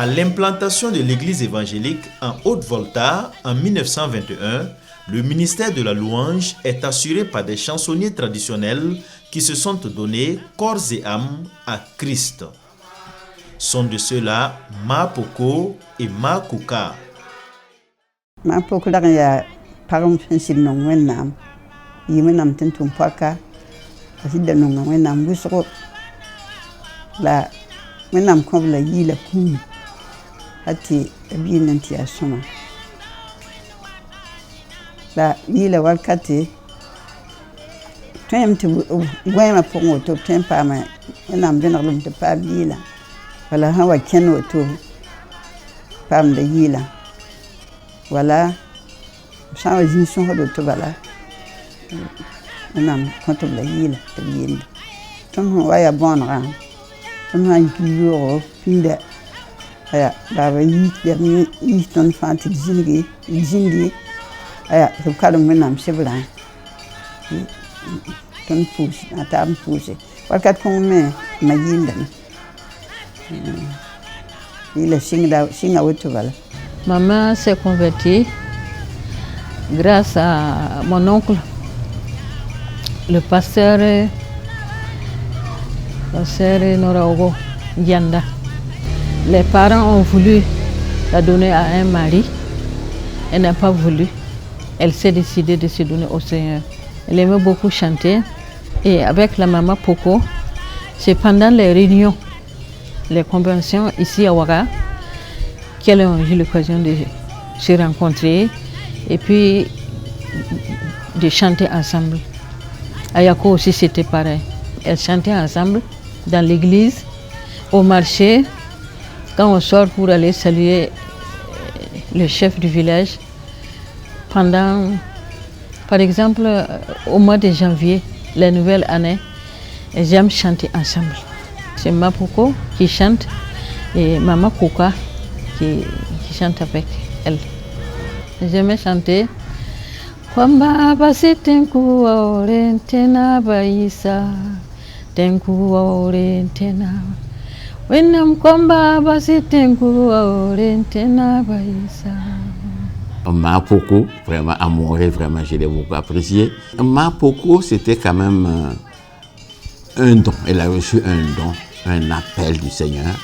À l'implantation de l'église évangélique en Haute-Volta en 1921, le ministère de la louange est assuré par des chansonniers traditionnels qui se sont donnés corps et âme à Christ. Sont de ceux-là Ma Poko et Ma Kuka. Ma Poko ya parum fensin non wenam. Yimenam tentum paka. Asida non wenam busro. La wenam kom la yi la kum. Hati abi nanti asoma. La yi la walkati. Tem tu wema pongo to tempa ma wenam benalum te pa bi la. Wala hawa keno to pam de yila wala sawa jinson hodo to bala nam konto la yila to yinde ton waya bonra ton han kilo pinde aya baba yi berni yi ton fanti jindi aya to kalum nam sebla ton pousse atam pousse wakat kon me ma yinde Maman s'est convertie grâce à mon oncle, le pasteur Noraogo Yanda. Les parents ont voulu la donner à un mari. Elle n'a pas voulu. Elle s'est décidée de se donner au Seigneur. Elle aimait beaucoup chanter. Et avec la maman Poko, c'est pendant les réunions, les conventions ici à Ouaga, qu'elles ont eu l'occasion de se rencontrer et puis de chanter ensemble. À Yako aussi c'était pareil. Elles chantaient ensemble dans l'église, au marché, quand on sort pour aller saluer le chef du village. Pendant, par exemple, au mois de janvier, la nouvelle année, elles aiment chanter ensemble. C'est Ma Poko qui chante et Maman Kuka qui chante avec elle. J'aimais chanter. Kwamba basi tenku orentena baisa tenku orentena wenam kwamba basi tenku orentena baisa. Ma Poko, vraiment amoureux, vraiment je l'ai beaucoup apprécié. Ma Poko, c'était quand même un don. Elle a reçu un don, un appel du Seigneur.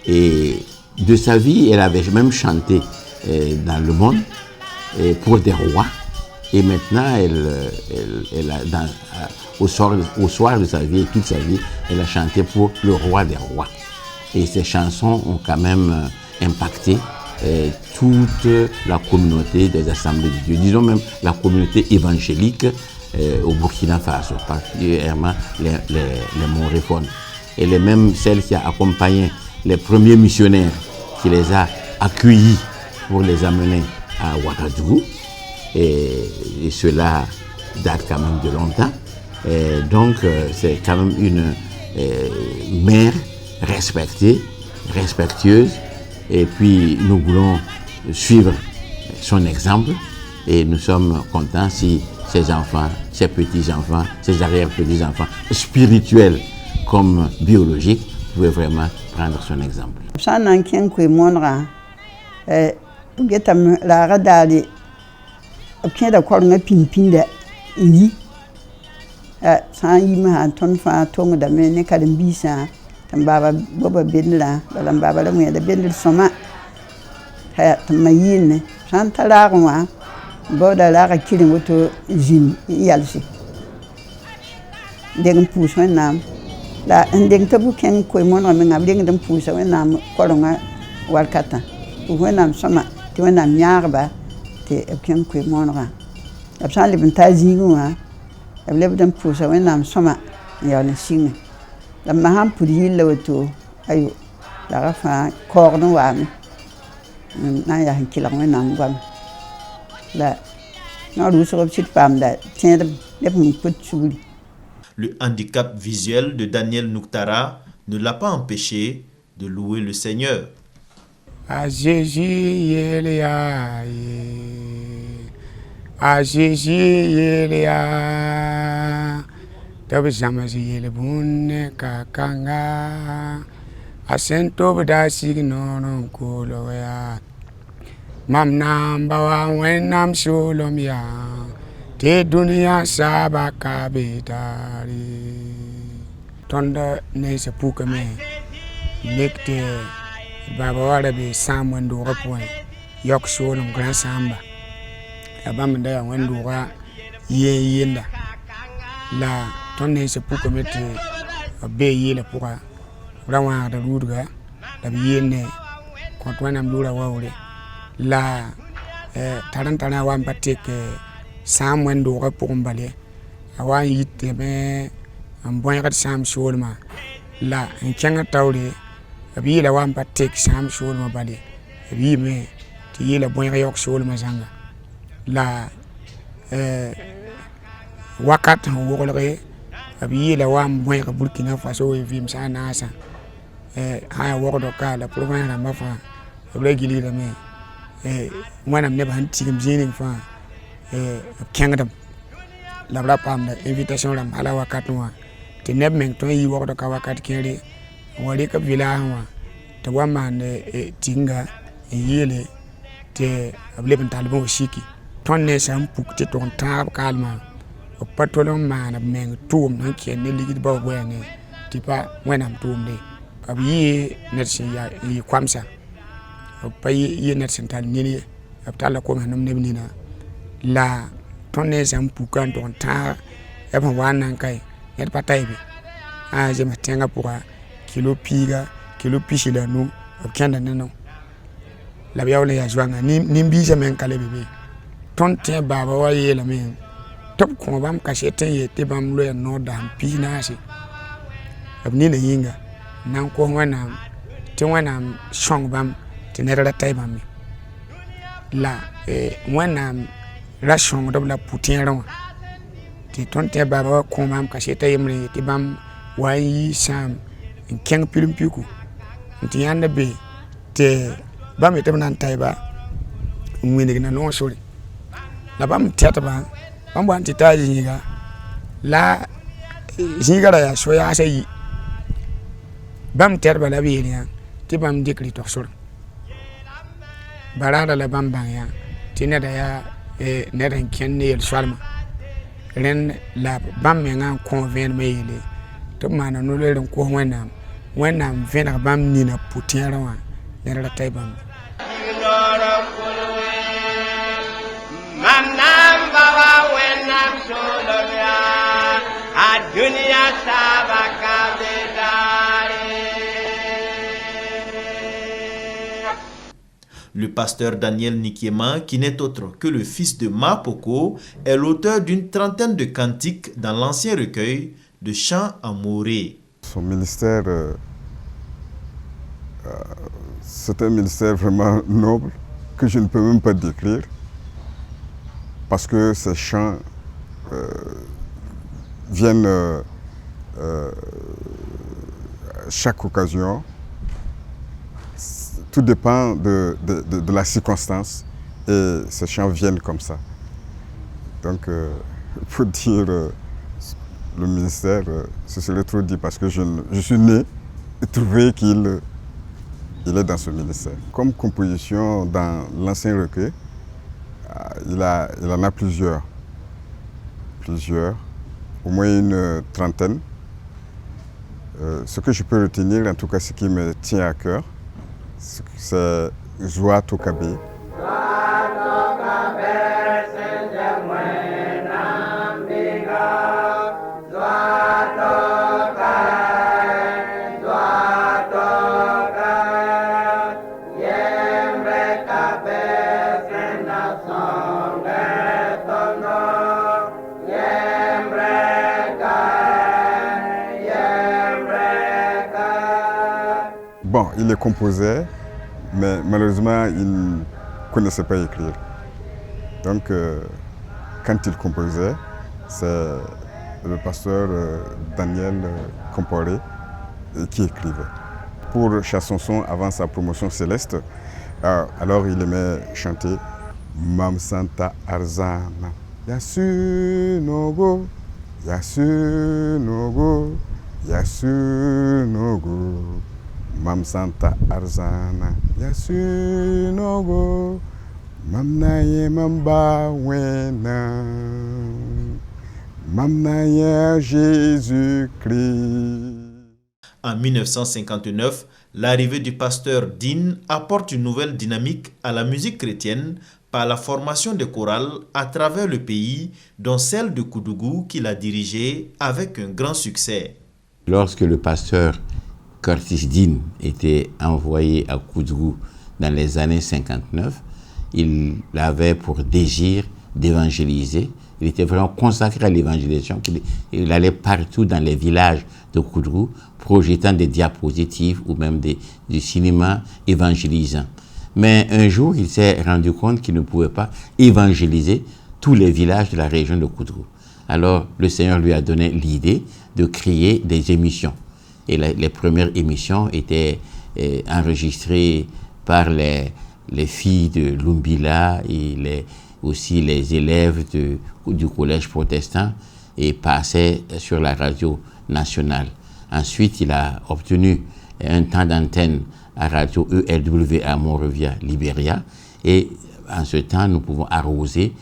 Et de sa vie, elle avait même chanté dans le monde pour des rois. Et maintenant, elle a, au soir de sa vie, toute sa vie, elle a chanté pour le roi des rois. Et ces chansons ont quand même impacté toute la communauté des assemblées de Dieu. Disons même la communauté évangélique au Burkina Faso, particulièrement les Montréphones. Et les mêmes celles qui ont accompagné les premiers missionnaires, qui les a accueillis pour les amener à Ouagadougou. Et cela date quand même de longtemps. Et donc c'est quand même une mère respectée, respectueuse. Et puis nous voulons suivre son exemple. Et nous sommes contents si ses enfants, ses petits-enfants, ses arrière-petits-enfants, spirituels comme biologiques, pouvaient vraiment prendre son exemple. Boda la killing woto zin yalsi deng puso nam la ndeng tabu ken ko mon ma ngam deng dem puso nam kolonga walkata ko nam sama to nam nyarba te ken ko mon ra absan le benta zinwa able dem puso nam sama ya ne singa la maham puri le woto ayo la rafa korno wa na ya kilang nam gwam. Le handicap visuel de Daniel Nouktara ne l'a pas empêché de louer le Seigneur. Asento bada signo kolo ya. Mam nam bawa wen nam sholom ya. Te dunia sabaka betari. Tonda ne se puka me. Nekte baba wala be sam wen do rapon. Yok sholom gran samba. Abam da wen do ra yenda. La tonne se puka me te be yela puka. Rawa da rudga da yenne kontwana mdura wawle la tarantana wan batek sam wen do ga pombale awa yitte me amboy kat sam sholma la en changa tawle abi la wan batek sam sholma bale abi me ti yela boy ga yok sholma zanga la wakat wo golre abi la wan boy ga Burkina Faso e vim sa nasa haya wogdo kala pour wana mafa obla gili da me wana ne ban tigim jinin fa kengdam la bla pam da invitation lam ala wakat wa te neb men to yi wogdo ka wakat kere wali ka vila wa te wama ne tinga yele te able ben talbo shiki ton ne sam puk te ton tab kalma o patolon man men tum nan ken ne ligid ba wene tipa wana tum ne abi netsin ya yi kwamsa pa yi netsin tal nini abtala ko hanum ne nina la tonne zam pukan ton ta e ba wanan kai yet pataibe a je matenga pour kilo piga kilo pichila no abkenda neno la biawle ya jwanga ni mbija men kale bebe ton te baba wa yela men top ko bam kasheten yete bam lo no dam pina si abni na yinga nan ko wana ti wana shong bam ti nerala tay bam la wana la shong dobla putin rawa ti tonte baba ko bam ka sheta yemre ti bam wayi sam keng pilim piku ti yanda be te bam te nan tay ba ngwene na no sori la bam teta ba bam wan ti taji yiga la jigara ya so ya sai bam terba la biya ti bam dikri to sur barada la bam bang ya ti ne da ya ne ren ken ne el swarma ren la bam me ngan convene me yele to mana no le ren ko wenam vena bam ni na putiara wa ne la tay bam manam bawa wenam soloya a dunia sabaka Le pasteur Daniel Nikiema, qui n'est autre que le fils de Mapoko, est l'auteur d'une trentaine de cantiques dans l'ancien recueil de chants en moré. Son ministère, c'est un ministère vraiment noble que je ne peux même pas décrire parce que ces chants viennent chaque occasion. Tout dépend de la circonstance et ces chants viennent comme ça. Donc, pour dire le ministère, ce serait trop dit parce que je suis né et trouvé qu'il est dans ce ministère. Comme composition dans l'ancien recueil, il en a plusieurs, au moins une trentaine. Ce que je peux retenir, en tout cas ce qui me tient à cœur, c'est Joa Tokabe. Bon, il les composait, mais malheureusement, il ne connaissait pas écrire. Donc, quand il composait, c'est le pasteur Daniel Comporé qui écrivait. Pour Chansonson, avant sa promotion céleste, alors il aimait chanter Mam Santa Arzana. Yasu Nogo, Yasu Nogo, Yasu Nogo. Mam Santa Arzana Yasunogo Mam Naye Mamba Wena Mam Naye Jésus-Christ. En 1959, l'arrivée du pasteur Din apporte une nouvelle dynamique à la musique chrétienne par la formation de chorales à travers le pays, dont celle de Koudougou qu'il a dirigée avec un grand succès. Lorsque le pasteur Curtis Din était envoyé à Koudougou dans les années 59, il avait pour désir d'évangéliser. Il était vraiment consacré à l'évangélisation. Il allait partout dans les villages de Koudougou, projetant des diapositives ou même du cinéma évangélisant. Mais un jour, il s'est rendu compte qu'il ne pouvait pas évangéliser tous les villages de la région de Koudougou. Alors, le Seigneur lui a donné l'idée de créer des émissions. Et les premières émissions étaient enregistrées par les filles de Lumbila et aussi les élèves du collège protestant et passaient sur la radio nationale. Ensuite, il a obtenu un temps d'antenne à radio ELW à Monrovia, Libéria, et en ce temps, nous pouvons arroser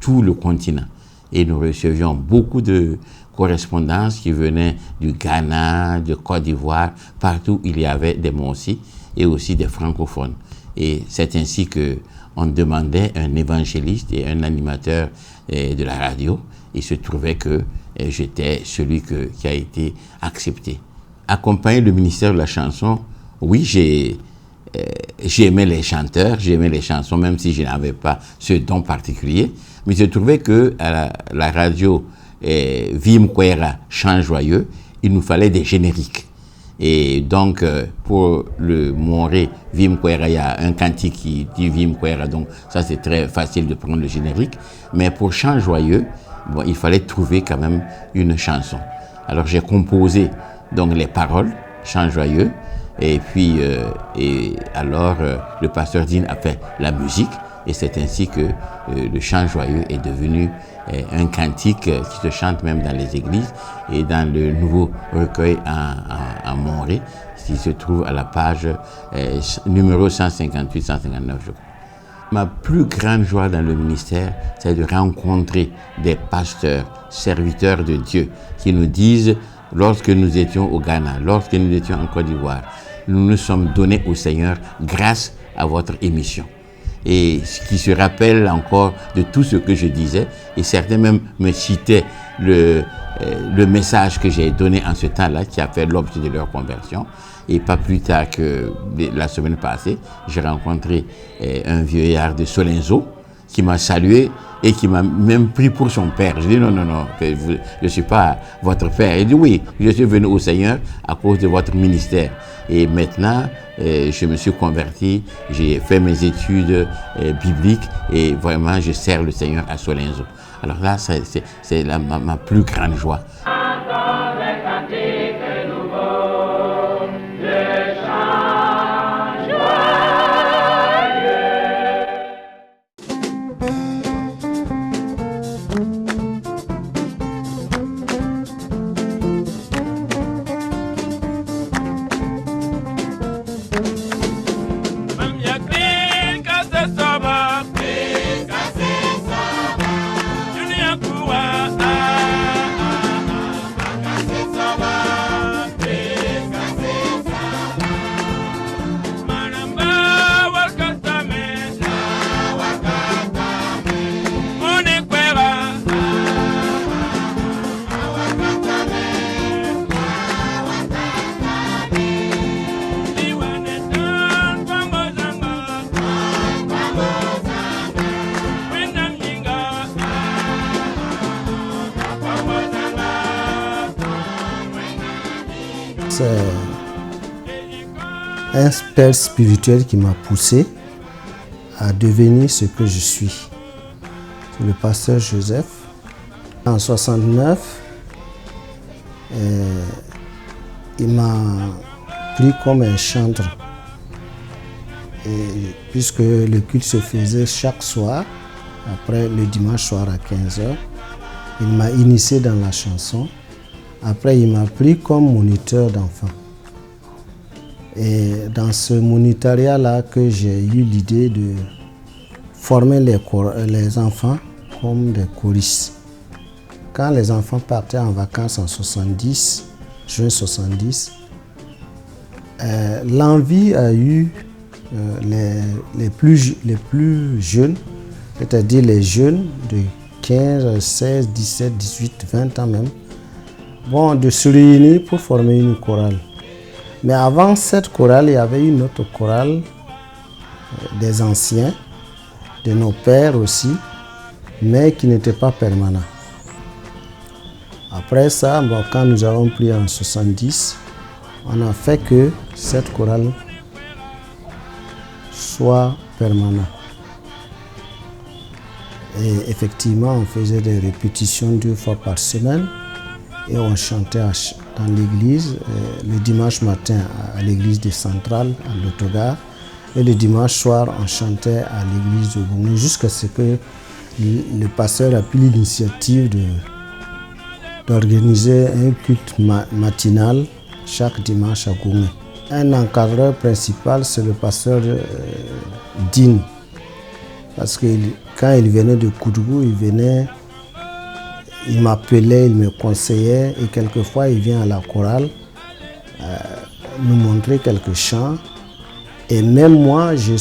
tout le continent. Et nous recevions beaucoup de correspondances qui venaient du Ghana, de Côte d'Ivoire, partout il y avait des Monsi et aussi des francophones. Et c'est ainsi qu'on demandait un évangéliste et un animateur de la radio. Il se trouvait que j'étais celui qui a été accepté. Accompagner le ministère de la chanson, oui, j'aimais les chanteurs, j'aimais les chansons, même si je n'avais pas ce don particulier. Mais je trouvais que à la radio Vim Kwera, Chant Joyeux, il nous fallait des génériques. Et donc, pour le Moré, Vim Kwera, il y a un cantique qui dit Vim Kwera, donc ça c'est très facile de prendre le générique. Mais pour Chant Joyeux, bon, il fallait trouver quand même une chanson. Alors j'ai composé donc les paroles, Chant Joyeux, et puis le pasteur Din a fait la musique, et c'est ainsi que le Chant Joyeux est devenu un cantique qui se chante même dans les églises et dans le nouveau recueil en Montré, qui se trouve à la page numéro 158-159, je crois. Ma plus grande joie dans le ministère, c'est de rencontrer des pasteurs, serviteurs de Dieu, qui nous disent, lorsque nous étions au Ghana, lorsque nous étions en Côte d'Ivoire, nous nous sommes donnés au Seigneur grâce à votre émission. Et qui se rappellent encore de tout ce que je disais, et certains même me citaient le message que j'ai donné en ce temps-là, qui a fait l'objet de leur conversion. Et pas plus tard que la semaine passée, j'ai rencontré un vieillard de Solenzo qui m'a salué et qui m'a même pris pour son père. Je dis non, je ne suis pas votre père. Il dit oui, je suis venu au Seigneur à cause de votre ministère. Et maintenant, je me suis converti, j'ai fait mes études bibliques et vraiment, je sers le Seigneur à Solenzo. Alors là, c'est ma plus grande joie. C'est un père spirituel qui m'a poussé à devenir ce que je suis. C'est le pasteur Joseph. En 69, il m'a pris comme un chantre. Et puisque le culte se faisait chaque soir, après le dimanche soir à 15h, il m'a initié dans la chanson. Après, il m'a pris comme moniteur d'enfants. Et dans ce monitariat-là que j'ai eu l'idée de former les enfants comme des choristes. Quand les enfants partaient en vacances en juin 70, l'envie a eu les plus jeunes, c'est-à-dire les jeunes de 15, 16, 17, 18, 20 ans même, de se réunir pour former une chorale. Mais avant cette chorale, il y avait une autre chorale des anciens, de nos pères aussi, mais qui n'était pas permanent. Après ça, quand nous avons pris en 70, on a fait que cette chorale soit permanente. Et effectivement, on faisait des répétitions 2 fois par semaine et on chantait dans l'église, le dimanche matin à l'église de Centrale, à l'Autogare, et le dimanche soir, on chantait à l'église de Goumé, jusqu'à ce que le pasteur a pris l'initiative d'organiser un culte matinal chaque dimanche à Goumé. Un encadreur principal, c'est le pasteur Dine. Parce que quand il venait de Koudougou, il m'appelait, il me conseillait, et quelquefois il vient à la chorale nous montrer quelques chants. Et même moi, j'ai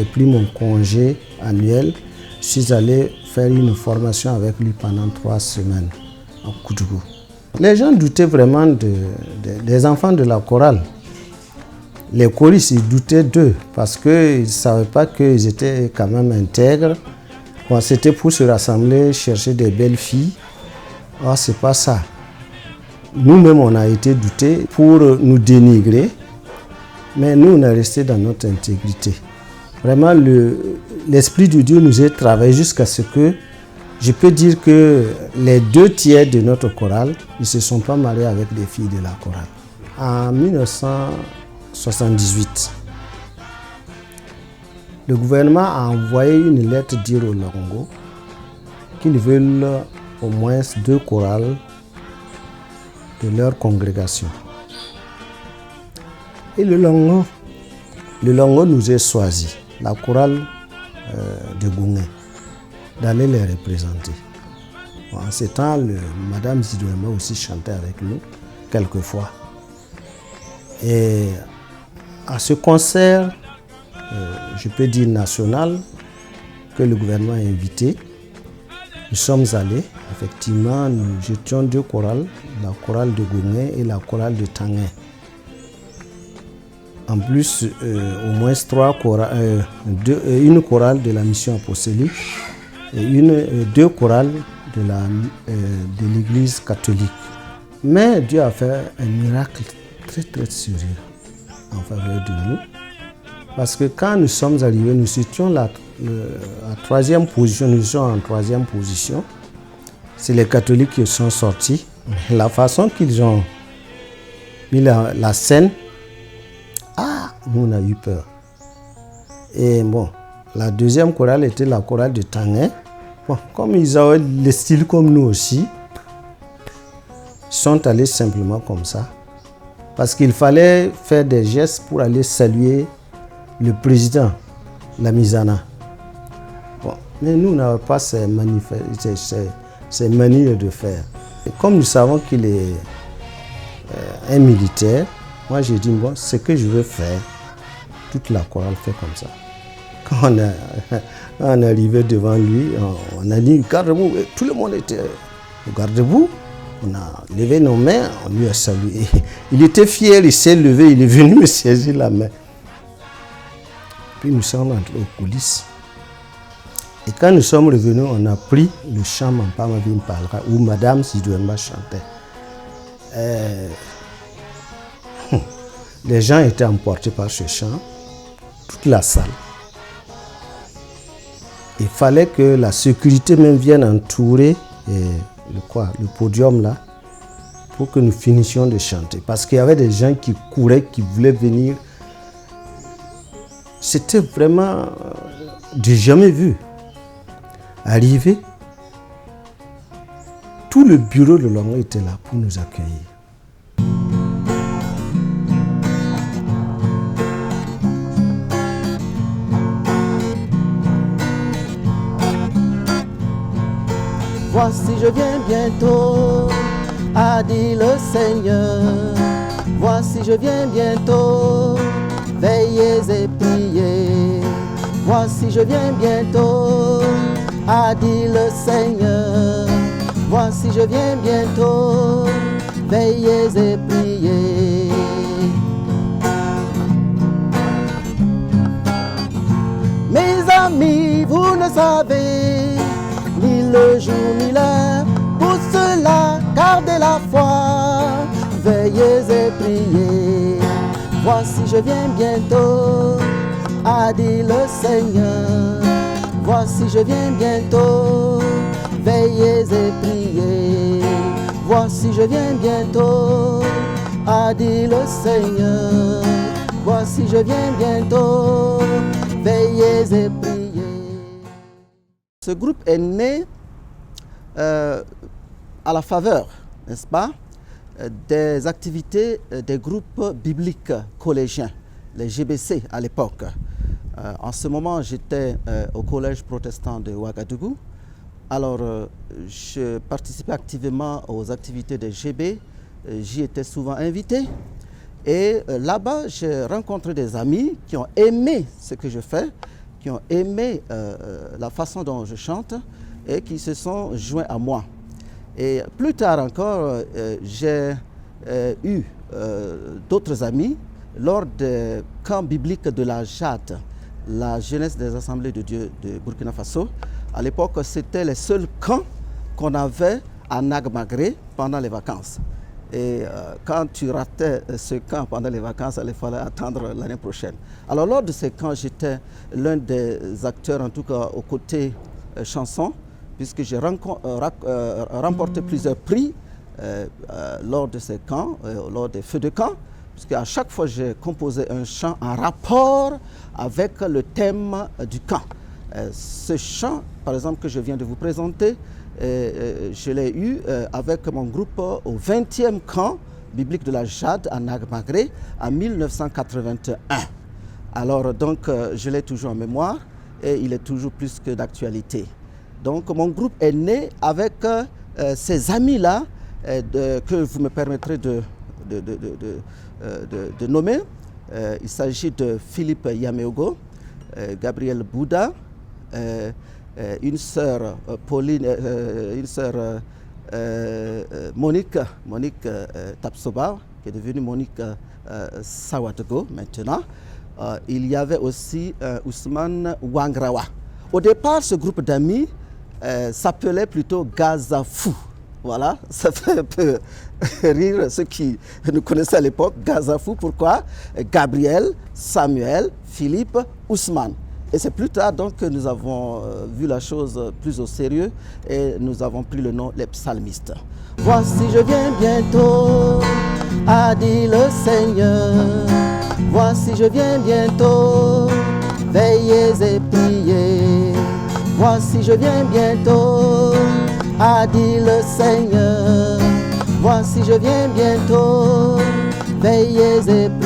pris mon congé annuel, je suis allé faire une formation avec lui pendant 3 semaines à Koudougou. Les gens doutaient vraiment des enfants de la chorale. Les choristes, ils doutaient d'eux parce qu'ils ne savaient pas qu'ils étaient quand même intègres. C'était pour se rassembler, chercher des belles filles. Or, ce n'est pas ça. Nous-mêmes, on a été doutés pour nous dénigrer, mais nous, on est restés dans notre intégrité. Vraiment, l'Esprit de Dieu nous a travaillé jusqu'à ce que je peux dire que les 2 tiers de notre chorale, ils ne se sont pas mariés avec des filles de la chorale. En 1978, le gouvernement a envoyé une lettre dire aux Longo qu'ils veulent au moins 2 chorales de leur congrégation. Et le Longo nous a choisi, la chorale de Goumé, d'aller les représenter. En ce temps, Madame Zidouema aussi chantait avec nous, quelquefois. Et à ce concert, je peux dire national, que le gouvernement a invité, nous sommes allés. Effectivement, nous étions 2 chorales, la chorale de Goumé et la chorale de Tanguay. En plus, au moins 3 chorales, une chorale de la mission apostolique et 2 chorales de l'église catholique. Mais Dieu a fait un miracle très très sérieux en faveur de nous. Parce que quand nous sommes arrivés, nous étions à 3e position, nous sommes en 3e position. C'est les catholiques qui sont sortis. La façon qu'ils ont mis la scène, nous on a eu peur. Et la 2e chorale était la chorale de Tanguay. Comme ils avaient le style comme nous aussi, ils sont allés simplement comme ça. Parce qu'il fallait faire des gestes pour aller saluer le président, la Mizana. Mais nous n'avons pas ces manières de faire. Et comme nous savons qu'il est un militaire, moi j'ai dit, ce que je veux faire, toute la chorale fait comme ça. Quand on est arrivé devant lui, on a dit, garde-vous, tout le monde était, garde-vous. On a levé nos mains, on lui a salué. Il était fier, il s'est levé, il est venu me saisir la main. Puis nous sommes entrés aux coulisses. Et quand nous sommes revenus, on a pris le chant Mampama Vim Palra où Madame Zidouema chantait. Les gens étaient emportés par ce chant, toute la salle. Il fallait que la sécurité même vienne entourer le podium là, pour que nous finissions de chanter. Parce qu'il y avait des gens qui couraient, qui voulaient venir. C'était vraiment du jamais vu. Arrivé, tout le bureau de Longo était là pour nous accueillir. Voici je viens bientôt, a dit le Seigneur. Voici je viens bientôt, veillez et priez. Voici je viens bientôt, a dit le Seigneur. Voici je viens bientôt, veillez et priez. Mes amis, vous ne savez ni le jour ni l'heure, pour cela gardez la foi, veillez et priez. Voici je viens bientôt, a dit le Seigneur. Voici je viens bientôt, veillez et priez. Voici je viens bientôt, a dit le Seigneur. Voici je viens bientôt, veillez et priez. Ce groupe est né à la faveur, n'est-ce pas, des activités des groupes bibliques collégiens, les GBC à l'époque. En ce moment, j'étais au collège protestant de Ouagadougou. Alors, je participais activement aux activités des GB. J'y étais souvent invité. Et là-bas, j'ai rencontré des amis qui ont aimé ce que je fais, qui ont aimé la façon dont je chante et qui se sont joints à moi. Et plus tard encore, j'ai eu d'autres amis lors des camps bibliques de la JAD, la Jeunesse des Assemblées de Dieu de Burkina Faso. À l'époque, c'était les seuls camps qu'on avait à Nagmagré pendant les vacances. Et quand tu ratais ce camp pendant les vacances, il fallait attendre l'année prochaine. Alors lors de ces camps, j'étais l'un des acteurs, en tout cas aux côtés chansons, puisque j'ai remporté plusieurs prix lors de ces camps, lors des feux de camp, puisque à chaque fois j'ai composé un chant en rapport avec le thème du camp. Ce chant, par exemple, que je viens de vous présenter, je l'ai eu avec mon groupe au 20e camp biblique de la JAD à Nagmagré en 1981. Alors donc je l'ai toujours en mémoire et il est toujours plus que d'actualité. Donc mon groupe est né avec ces amis-là que vous me permettrez de nommer. Il s'agit de Philippe Yameogo, Gabriel Bouda, une sœur Pauline, une sœur Monique Tapsoba, qui est devenue Monique Sawatego maintenant. Il y avait aussi Ousmane Wangrawa. Au départ, ce groupe d'amis s'appelait plutôt Gazafou. Voilà, ça fait un peu rire ceux qui nous connaissaient à l'époque. Gazafou, pourquoi? Gabriel, Samuel, Philippe, Ousmane. Et c'est plus tard donc que nous avons vu la chose plus au sérieux et nous avons pris le nom les psalmistes. Voici je viens bientôt, a dit le Seigneur. Voici je viens bientôt, veillez et priez. Voici je viens bientôt, a dit le Seigneur. Voici je viens bientôt, veillez et priez.